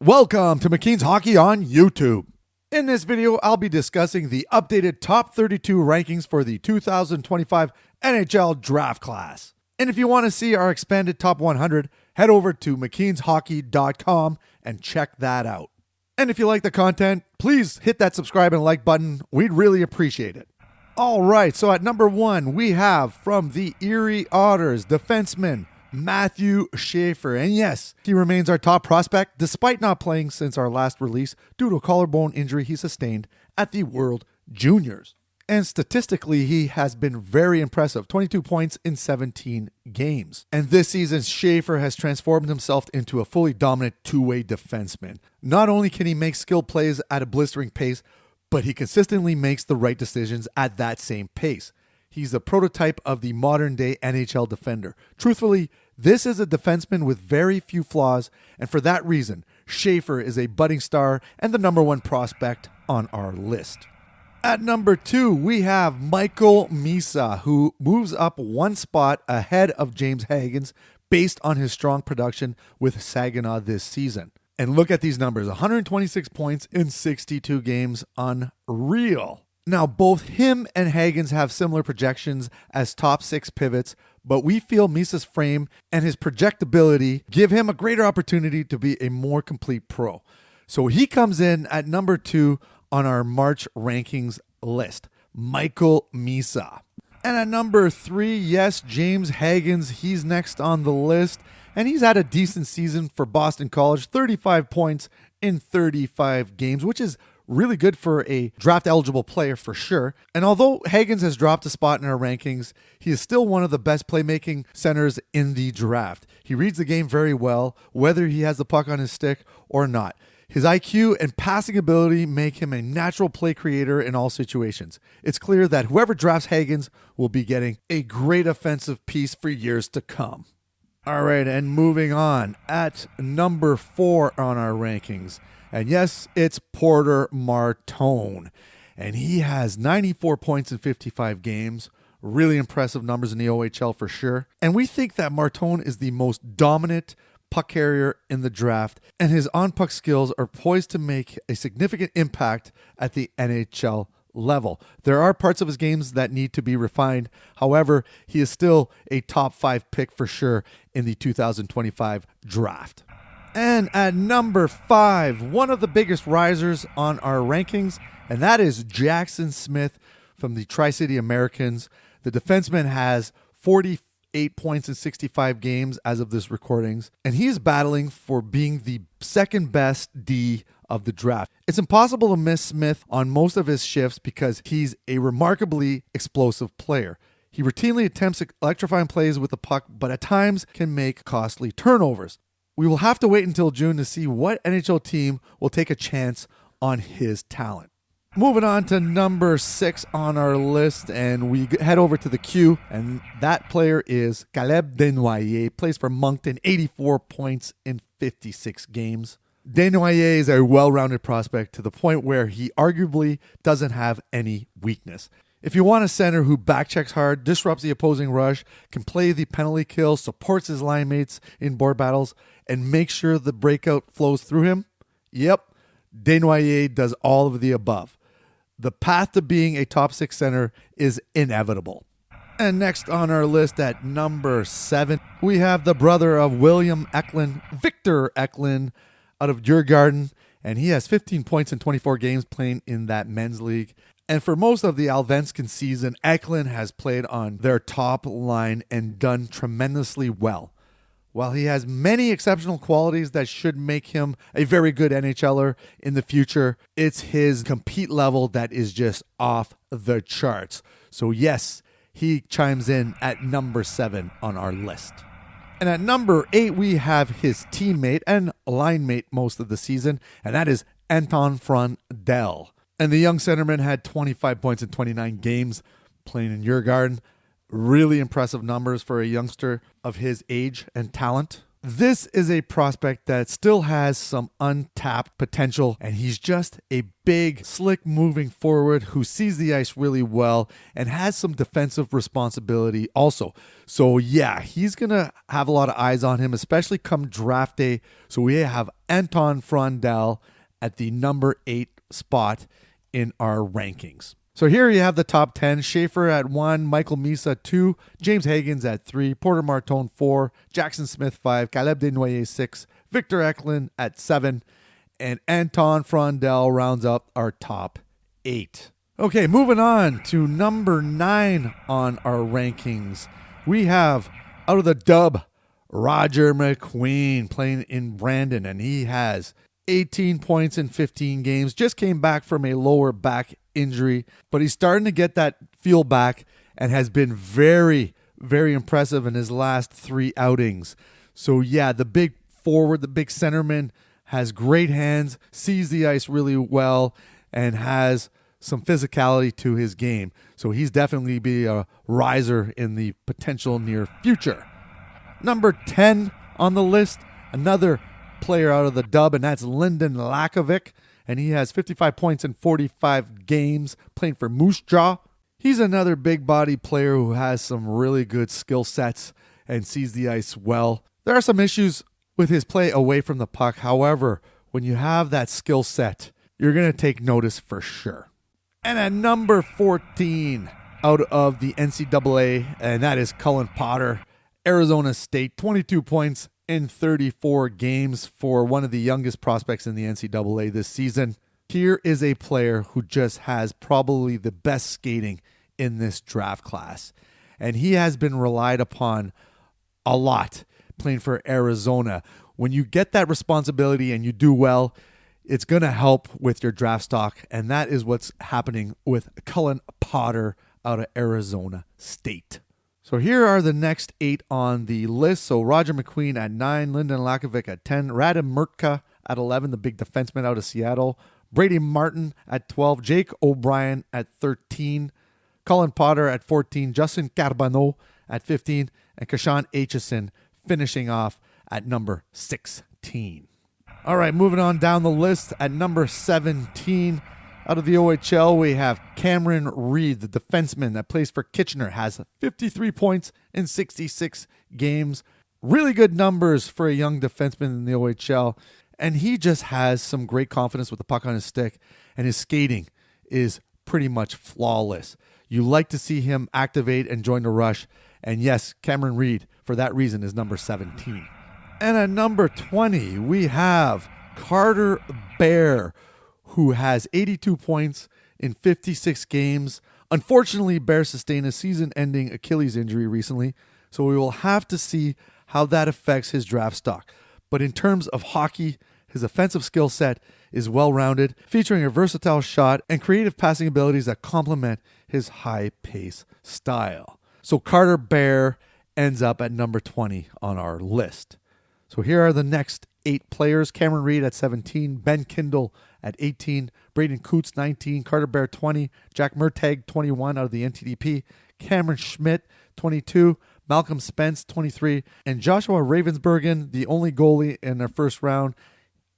Welcome to McKeen's Hockey on YouTube. In this video, I'll be discussing the updated top 32 rankings for the 2025 NHL Draft class. And if you want to see our expanded top 100, head over to mckeenshockey.com and check that out. And if you like the content, please hit that subscribe and like button. We'd really appreciate it. All right, so at number 1, we have from the Erie Otters, defenseman Matthew Schaefer. And yes, he remains our top prospect despite not playing since our last release due to a collarbone injury he sustained at the World Juniors. And statistically, he has been very impressive, 22 points in 17 games. And this season, Schaefer has transformed himself into a fully dominant two-way defenseman. Not only can he make skilled plays at a blistering pace, but he consistently makes the right decisions at that same pace. He's a prototype of the modern-day NHL defender. Truthfully, this is a defenseman with very few flaws, and for that reason, Schaefer is a budding star and the number 1 prospect on our list. At number 2, we have Michael Misa, who moves up one spot ahead of James Hagens based on his strong production with Saginaw this season. And look at these numbers, 126 points in 62 games, unreal. Now, both him and Hagens have similar projections as top 6 pivots, but we feel Misa's frame and his projectability give him a greater opportunity to be a more complete pro. So he comes in at number 2 on our March rankings list, Michael Misa. And at number 3, yes, James Hagens, he's next on the list, and he's had a decent season for Boston College, 35 points in 35 games, which is really good for a draft-eligible player for sure. And although Hagens has dropped a spot in our rankings, he is still one of the best playmaking centers in the draft. He reads the game very well, whether he has the puck on his stick or not. His IQ and passing ability make him a natural play creator in all situations. It's clear that whoever drafts Hagens will be getting a great offensive piece for years to come. All right, and moving on, at number 4 on our rankings, and yes, it's Porter Martone. And he has 94 points in 55 games. Really impressive numbers in the OHL for sure. And we think that Martone is the most dominant puck carrier in the draft. And his on-puck skills are poised to make a significant impact at the NHL level. There are parts of his games that need to be refined. However, he is still a top 5 pick for sure in the 2025 draft. And at number 5, one of the biggest risers on our rankings, and that is Jackson Smith from the Tri-City Americans. The defenseman has 48 points in 65 games as of this recordings, and he is battling for being the second best D of the draft. It's impossible to miss Smith on most of his shifts because he's a remarkably explosive player. He routinely attempts electrifying plays with the puck, but at times can make costly turnovers. We will have to wait until June to see what NHL team will take a chance on his talent. Moving on to number 6 on our list, and we head over to the Q, and that player is Caleb Desnoyers, plays for Moncton, 84 points in 56 games. Desnoyers is a well-rounded prospect to the point where he arguably doesn't have any weakness. If you want a center who backchecks hard, disrupts the opposing rush, can play the penalty kill, supports his line mates in board battles, and makes sure the breakout flows through him, yep, Desnoyers does all of the above. The path to being a top 6 center is inevitable. And next on our list at number 7, we have the brother of William Eklund, Victor Eklund, out of Djurgården, and he has 15 points in 24 games playing in that men's league. And for most of the Allsvenskan season, Eklund has played on their top line and done tremendously well. While he has many exceptional qualities that should make him a very good NHLer in the future, it's his compete level that is just off the charts. So yes, he chimes in at number 7 on our list. And at number 8, we have his teammate and line mate most of the season, and that is Anton Frondell. And the young centerman had 25 points in 29 games playing in Djurgården. Really impressive numbers for a youngster of his age and talent. This is a prospect that still has some untapped potential, and he's just a big, slick moving forward who sees the ice really well and has some defensive responsibility also. So yeah, he's going to have a lot of eyes on him, especially come draft day. So we have Anton Frondel at the number 8 spot in our rankings. So here you have the top 10. Schaefer at 1, Michael Misa 2, James Higgins at 3, Porter Martone 4, Jackson Smith 5, Caleb Desnoyers 6, Victor Eklund at 7, and Anton Frondel rounds up our top 8. Okay, moving on to number 9 on our rankings. We have, out of the dub, Roger McKeen playing in Brandon, and he has 18 points in 15 games. Just came back from a lower back injury, but he's starting to get that feel back and has been very, very impressive in his last 3 outings. So yeah, the big forward, the big centerman has great hands, sees the ice really well, and has some physicality to his game. So he's definitely be a riser in the potential near future. Number 10 on the list, another player out of the dub, and that's Lyndon Lakovic. And he has 55 points in 45 games playing for Moose Jaw. He's another big body player who has some really good skill sets and sees the ice well. There are some issues with his play away from the puck. However, when you have that skill set, you're going to take notice for sure. And at number 14 out of the NCAA, and that is Cullen Potter, Arizona State, 22 points in 34 games for one of the youngest prospects in the NCAA this season. Here is a player who just has probably the best skating in this draft class. And he has been relied upon a lot playing for Arizona. When you get that responsibility and you do well, it's going to help with your draft stock. And that is what's happening with Cullen Potter out of Arizona State. So here are the next 8 on the list. So Roger McKeen at 9, Lyndon Lakovic at 10, Radim Murtka at 11, the big defenseman out of Seattle, Brady Martin at 12, Jake O'Brien at 13, Cullen Potter at 14, Justin Carbonneau at 15, and Kashan Aitchison finishing off at number 16. All right, moving on down the list at number 17. Out of the OHL, we have Cameron Reed, the defenseman that plays for Kitchener, has 53 points in 66 games. Really good numbers for a young defenseman in the OHL. And he just has some great confidence with the puck on his stick, and his skating is pretty much flawless. You like to see him activate and join the rush. And yes, Cameron Reed, for that reason, is number 17. And at number 20, we have Carter Bear, who has 82 points in 56 games. Unfortunately, Bear sustained a season-ending Achilles injury recently, so we will have to see how that affects his draft stock. But in terms of hockey, his offensive skill set is well-rounded, featuring a versatile shot and creative passing abilities that complement his high-pace style. So Carter Bear ends up at number 20 on our list. So here are the next 8 players. Cameron Reed at 17, Ben Kindle at 18, Braden Coots 19, Carter Bear 20, Jack Murtagh 21 out of the NTDP, Cameron Schmidt 22, Malcolm Spence 23, and Joshua Ravensbergen, the only goalie in their first round,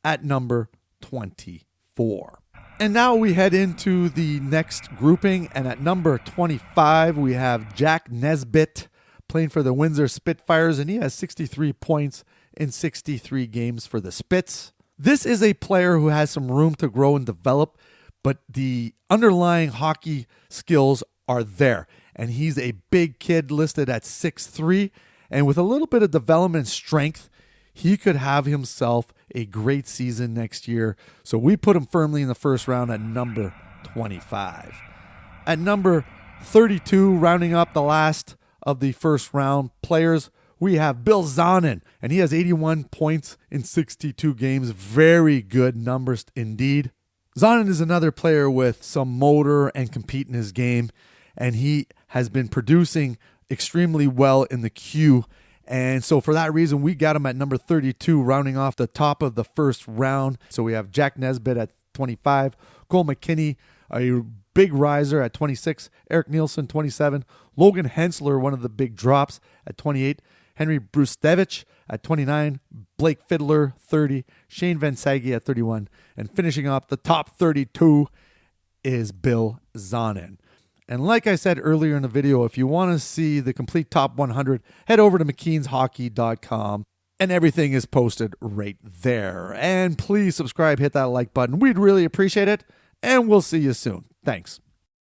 at number 24. And now we head into the next grouping, and at number 25 we have Jack Nesbitt playing for the Windsor Spitfires, and he has 63 points in 63 games for the Spits. This is a player who has some room to grow and develop, but the underlying hockey skills are there. And he's a big kid listed at 6'3", and with a little bit of development strength, he could have himself a great season next year. So we put him firmly in the first round at number 25. At number 32, rounding up the last of the first round players, we have Bill Zonin, and he has 81 points in 62 games. Very good numbers indeed. Zonin is another player with some motor and compete in his game, and he has been producing extremely well in the queue. And so for that reason, we got him at number 32, rounding off the top of the first round. So we have Jack Nesbitt at 25, Cole McKinney, a big riser at 26, Eric Nielsen, 27, Logan Hensler, one of the big drops at 28, Henry Brustevich at 29, Blake Fiddler 30, Shane Van Sage at 31, and finishing up the top 32 is Bill Zonin. And like I said earlier in the video, if you want to see the complete top 100, head over to McKeen'sHockey.com, and everything is posted right there. And please subscribe, hit that like button. We'd really appreciate it, and we'll see you soon. Thanks.